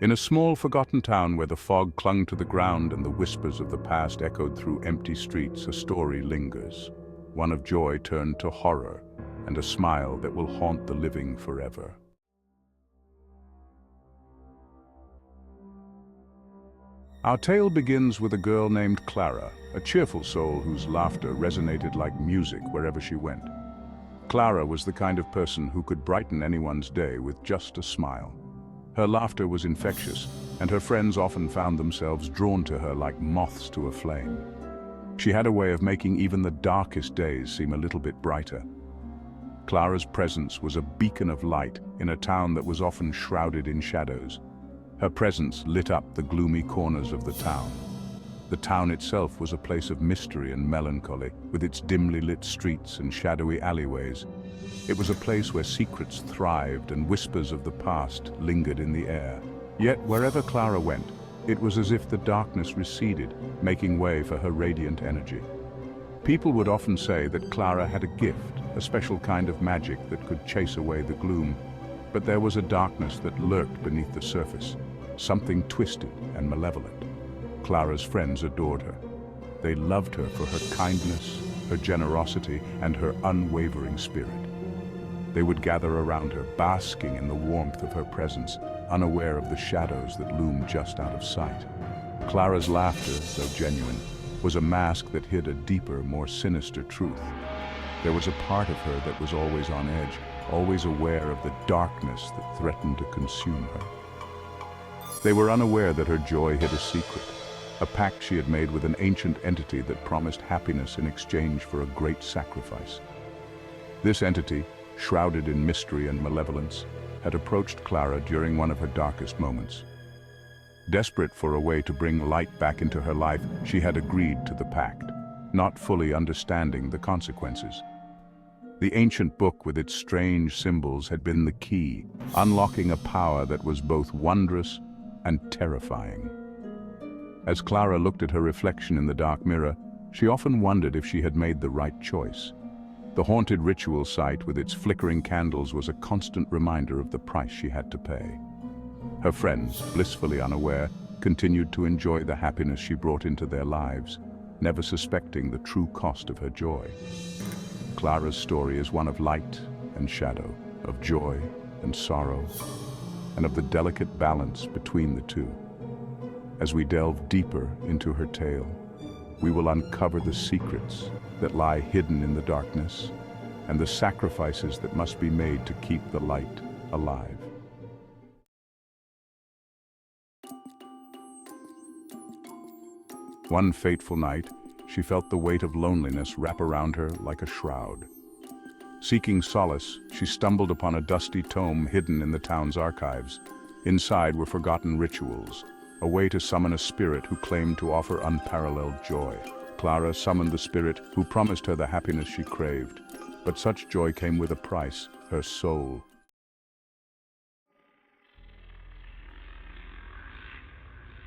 In a small, forgotten town where the fog clung to the ground and the whispers of the past echoed through empty streets, a story lingers. One of joy turned to horror, and a smile that will haunt the living forever. Our tale begins with a girl named Clara, a cheerful soul whose laughter resonated like music wherever she went. Clara was the kind of person who could brighten anyone's day with just a smile. Her laughter was infectious, and her friends often found themselves drawn to her like moths to a flame. She had a way of making even the darkest days seem a little bit brighter. Clara's presence was a beacon of light in a town that was often shrouded in shadows. Her presence lit up the gloomy corners of the town. The town itself was a place of mystery and melancholy, with its dimly lit streets and shadowy alleyways. It was a place where secrets thrived and whispers of the past lingered in the air. Yet wherever Clara went, it was as if the darkness receded, making way for her radiant energy. People would often say that Clara had a gift, a special kind of magic that could chase away the gloom. But there was a darkness that lurked beneath the surface, something twisted and malevolent. Clara's friends adored her. They loved her for her kindness, her generosity, and her unwavering spirit. They would gather around her, basking in the warmth of her presence, unaware of the shadows that loomed just out of sight. Clara's laughter, though genuine, was a mask that hid a deeper, more sinister truth. There was a part of her that was always on edge, always aware of the darkness that threatened to consume her. They were unaware that her joy hid a secret, a pact she had made with an ancient entity that promised happiness in exchange for a great sacrifice. This entity, shrouded in mystery and malevolence, had approached Clara during one of her darkest moments. Desperate for a way to bring light back into her life, she had agreed to the pact, not fully understanding the consequences. The ancient book with its strange symbols had been the key, unlocking a power that was both wondrous and terrifying. As Clara looked at her reflection in the dark mirror, she often wondered if she had made the right choice. The haunted ritual site with its flickering candles was a constant reminder of the price she had to pay. Her friends, blissfully unaware, continued to enjoy the happiness she brought into their lives, never suspecting the true cost of her joy. Clara's story is one of light and shadow, of joy and sorrow, and of the delicate balance between the two. As we delve deeper into her tale, we will uncover the secrets that lie hidden in the darkness and the sacrifices that must be made to keep the light alive. One fateful night, she felt the weight of loneliness wrap around her like a shroud. Seeking solace, she stumbled upon a dusty tome hidden in the town's archives. Inside were forgotten rituals, a way to summon a spirit who claimed to offer unparalleled joy. Clara summoned the spirit who promised her the happiness she craved. But such joy came with a price, her soul.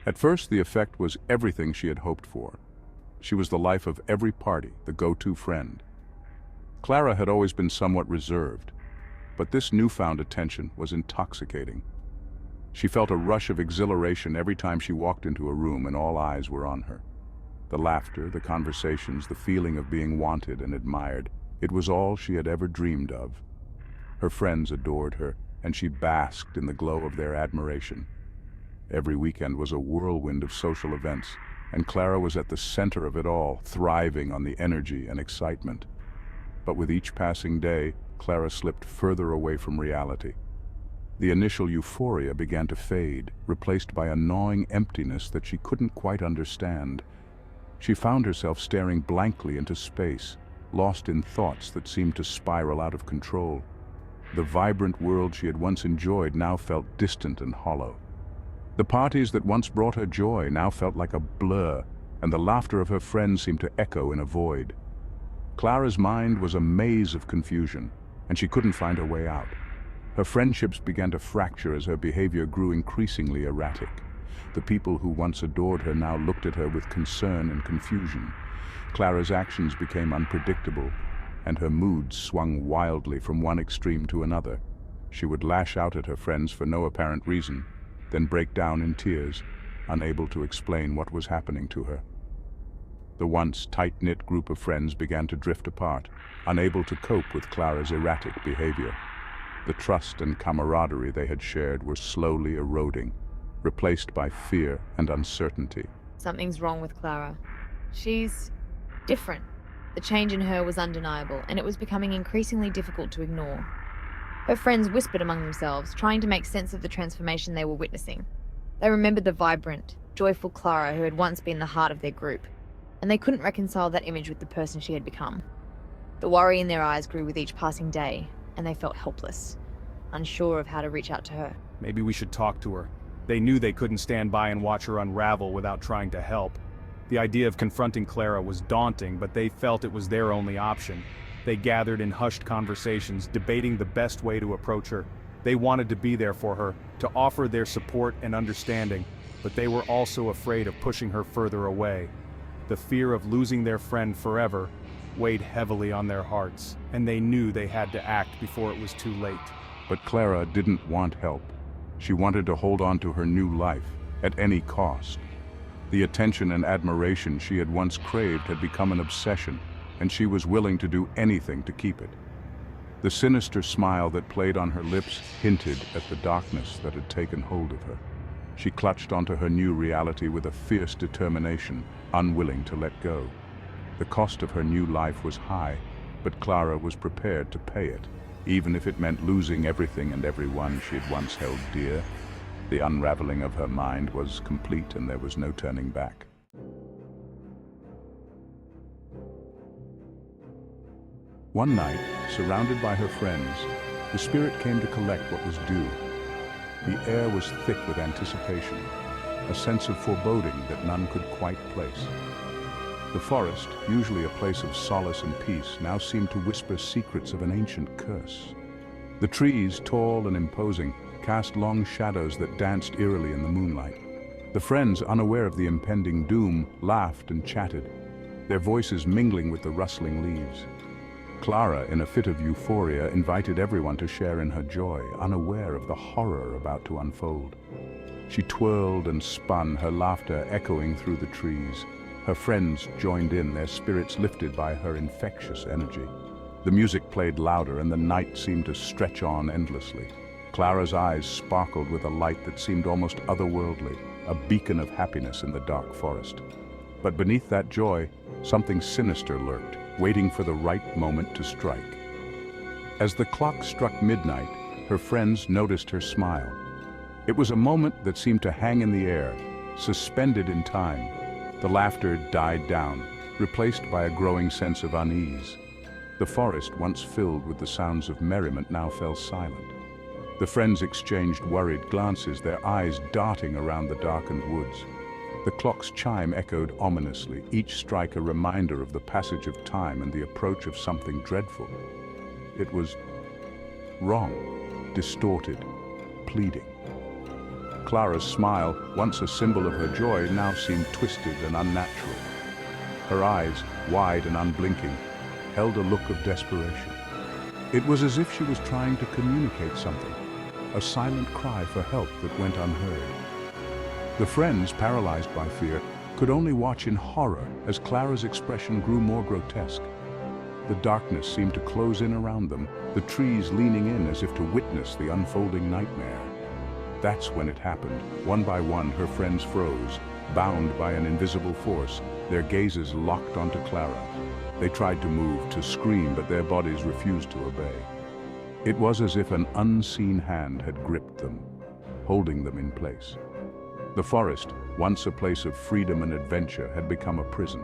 At first, the effect was everything she had hoped for. She was the life of every party, the go-to friend. Clara had always been somewhat reserved, but this newfound attention was intoxicating. She felt a rush of exhilaration every time she walked into a room and all eyes were on her. The laughter, the conversations, the feeling of being wanted and admired, it was all she had ever dreamed of. Her friends adored her, and she basked in the glow of their admiration. Every weekend was a whirlwind of social events, and Clara was at the center of it all, thriving on the energy and excitement. But with each passing day, Clara slipped further away from reality. The initial euphoria began to fade, replaced by a gnawing emptiness that she couldn't quite understand. She found herself staring blankly into space, lost in thoughts that seemed to spiral out of control. The vibrant world she had once enjoyed now felt distant and hollow. The parties that once brought her joy now felt like a blur, and the laughter of her friends seemed to echo in a void. Clara's mind was a maze of confusion, and she couldn't find her way out. Her friendships began to fracture as her behavior grew increasingly erratic. The people who once adored her now looked at her with concern and confusion. Clara's actions became unpredictable, and her moods swung wildly from one extreme to another. She would lash out at her friends for no apparent reason, then break down in tears, unable to explain what was happening to her. The once tight-knit group of friends began to drift apart, unable to cope with Clara's erratic behavior. The trust and camaraderie they had shared were slowly eroding, replaced by fear and uncertainty. Something's wrong with Clara. She's different. The change in her was undeniable, and it was becoming increasingly difficult to ignore. Her friends whispered among themselves, trying to make sense of the transformation they were witnessing. They remembered the vibrant, joyful Clara who had once been the heart of their group, and they couldn't reconcile that image with the person she had become. The worry in their eyes grew with each passing day, and they felt helpless, unsure of how to reach out to her. Maybe we should talk to her. They knew they couldn't stand by and watch her unravel without trying to help. The idea of confronting Clara was daunting, but they felt it was their only option. They gathered in hushed conversations, debating the best way to approach her. They wanted to be there for her, to offer their support and understanding, but they were also afraid of pushing her further away. The fear of losing their friend forever weighed heavily on their hearts, and they knew they had to act before it was too late. But Clara didn't want help. She wanted to hold on to her new life, at any cost. The attention and admiration she had once craved had become an obsession, and she was willing to do anything to keep it. The sinister smile that played on her lips hinted at the darkness that had taken hold of her. She clutched onto her new reality with a fierce determination, unwilling to let go. The cost of her new life was high, but Clara was prepared to pay it, even if it meant losing everything and everyone she had once held dear. The unraveling of her mind was complete, and there was no turning back. One night, surrounded by her friends, the spirit came to collect what was due. The air was thick with anticipation, a sense of foreboding that none could quite place. The forest, usually a place of solace and peace, now seemed to whisper secrets of an ancient curse. The trees, tall and imposing, cast long shadows that danced eerily in the moonlight. The friends, unaware of the impending doom, laughed and chatted, their voices mingling with the rustling leaves. Clara, in a fit of euphoria, invited everyone to share in her joy, unaware of the horror about to unfold. She twirled and spun, her laughter echoing through the trees. Her friends joined in, their spirits lifted by her infectious energy. The music played louder, and the night seemed to stretch on endlessly. Clara's eyes sparkled with a light that seemed almost otherworldly, a beacon of happiness in the dark forest. But beneath that joy, something sinister lurked, waiting for the right moment to strike. As the clock struck midnight, her friends noticed her smile. It was a moment that seemed to hang in the air, suspended in time. The laughter died down, replaced by a growing sense of unease. The forest, once filled with the sounds of merriment, now fell silent. The friends exchanged worried glances, their eyes darting around the darkened woods. The clock's chime echoed ominously, each strike a reminder of the passage of time and the approach of something dreadful. It was wrong, distorted, pleading. Clara's smile, once a symbol of her joy, now seemed twisted and unnatural. Her eyes, wide and unblinking, held a look of desperation. It was as if she was trying to communicate something, a silent cry for help that went unheard. The friends, paralyzed by fear, could only watch in horror as Clara's expression grew more grotesque. The darkness seemed to close in around them, the trees leaning in as if to witness the unfolding nightmare. That's when it happened. One by one, her friends froze, bound by an invisible force, their gazes locked onto Clara. They tried to move, to scream, but their bodies refused to obey. It was as if an unseen hand had gripped them, holding them in place. The forest, once a place of freedom and adventure, had become a prison.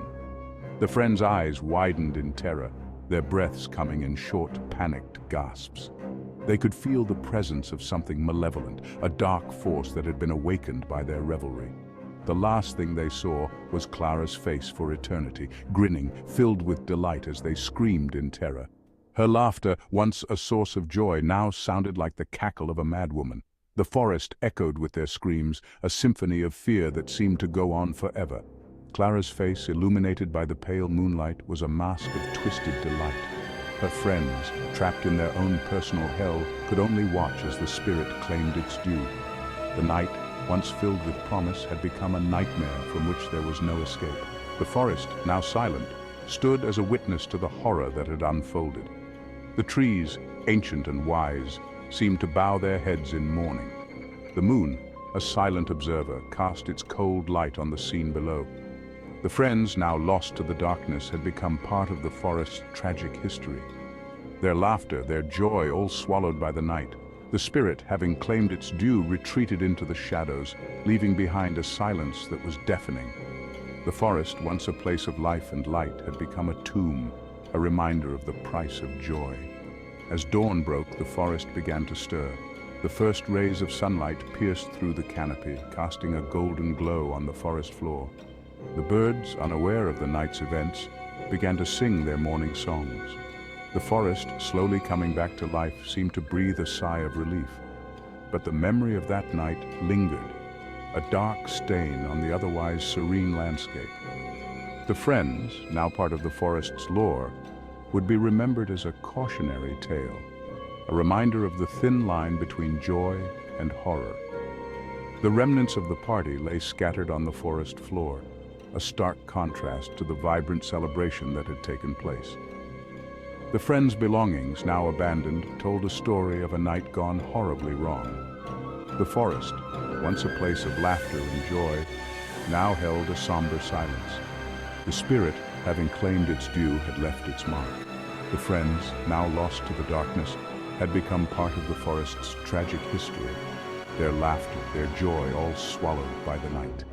The friends' eyes widened in terror, their breaths coming in short, panicked gasps. They could feel the presence of something malevolent, a dark force that had been awakened by their revelry. The last thing they saw was Clara's face for eternity, grinning, filled with delight as they screamed in terror. Her laughter, once a source of joy, now sounded like the cackle of a madwoman. The forest echoed with their screams, a symphony of fear that seemed to go on forever. Clara's face, illuminated by the pale moonlight, was a mask of twisted delight. Her friends, trapped in their own personal hell, could only watch as the spirit claimed its due. The night, once filled with promise, had become a nightmare from which there was no escape. The forest, now silent, stood as a witness to the horror that had unfolded. The trees, ancient and wise, seemed to bow their heads in mourning. The moon, a silent observer, cast its cold light on the scene below. The friends, now lost to the darkness, had become part of the forest's tragic history. Their laughter, their joy, all swallowed by the night. The spirit, having claimed its due, retreated into the shadows, leaving behind a silence that was deafening. The forest, once a place of life and light, had become a tomb, a reminder of the price of joy. As dawn broke, the forest began to stir. The first rays of sunlight pierced through the canopy, casting a golden glow on the forest floor. The birds, unaware of the night's events, began to sing their morning songs. The forest, slowly coming back to life, seemed to breathe a sigh of relief. But the memory of that night lingered, a dark stain on the otherwise serene landscape. The friends, now part of the forest's lore, would be remembered as a cautionary tale, a reminder of the thin line between joy and horror. The remnants of the party lay scattered on the forest floor, a stark contrast to the vibrant celebration that had taken place. The friends' belongings, now abandoned, told a story of a night gone horribly wrong. The forest, once a place of laughter and joy, now held a somber silence. The spirit, having claimed its due, had left its mark. The friends, now lost to the darkness, had become part of the forest's tragic history, their laughter, their joy, all swallowed by the night.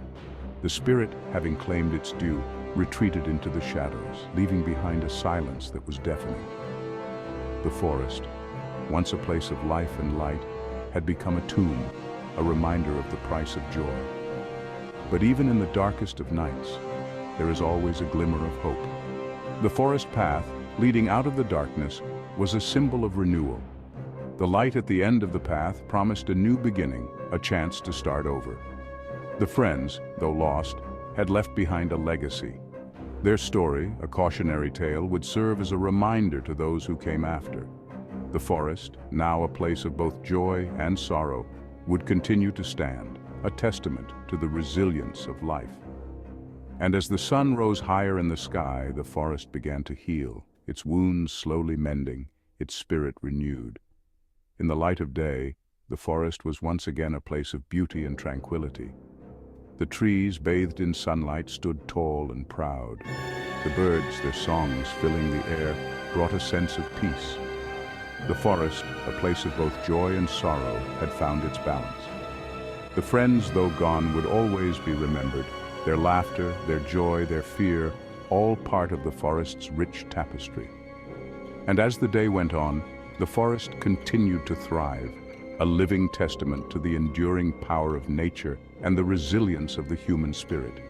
The spirit, having claimed its due, retreated into the shadows, leaving behind a silence that was deafening. The forest, once a place of life and light, had become a tomb, a reminder of the price of joy. But even in the darkest of nights, there is always a glimmer of hope. The forest path, leading out of the darkness, was a symbol of renewal. The light at the end of the path promised a new beginning, a chance to start over. The friends, though lost, had left behind a legacy. Their story, a cautionary tale, would serve as a reminder to those who came after. The forest, now a place of both joy and sorrow, would continue to stand, a testament to the resilience of life. And as the sun rose higher in the sky, the forest began to heal, its wounds slowly mending, its spirit renewed. In the light of day, the forest was once again a place of beauty and tranquility. The trees, bathed in sunlight, stood tall and proud. The birds, their songs filling the air, brought a sense of peace. The forest, a place of both joy and sorrow, had found its balance. The friends, though gone, would always be remembered, their laughter, their joy, their fear, all part of the forest's rich tapestry. And as the day went on, the forest continued to thrive, a living testament to the enduring power of nature and the resilience of the human spirit.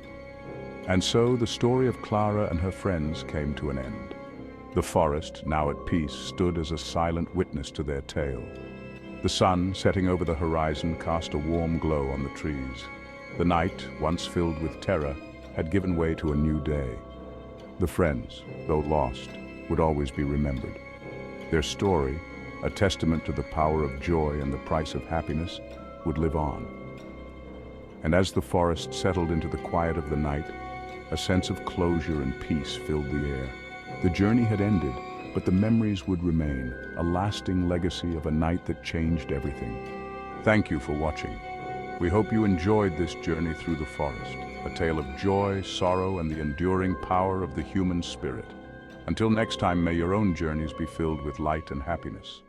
And so the story of Clara and her friends came to an end. The forest, now at peace, stood as a silent witness to their tale. The sun, setting over the horizon, cast a warm glow on the trees. The night, once filled with terror, had given way to a new day. The friends, though lost, would always be remembered. Their story, a testament to the power of joy and the price of happiness, would live on. And as the forest settled into the quiet of the night, a sense of closure and peace filled the air. The journey had ended, but the memories would remain, a lasting legacy of a night that changed everything. Thank you for watching. We hope you enjoyed this journey through the forest, a tale of joy, sorrow, and the enduring power of the human spirit. Until next time, may your own journeys be filled with light and happiness.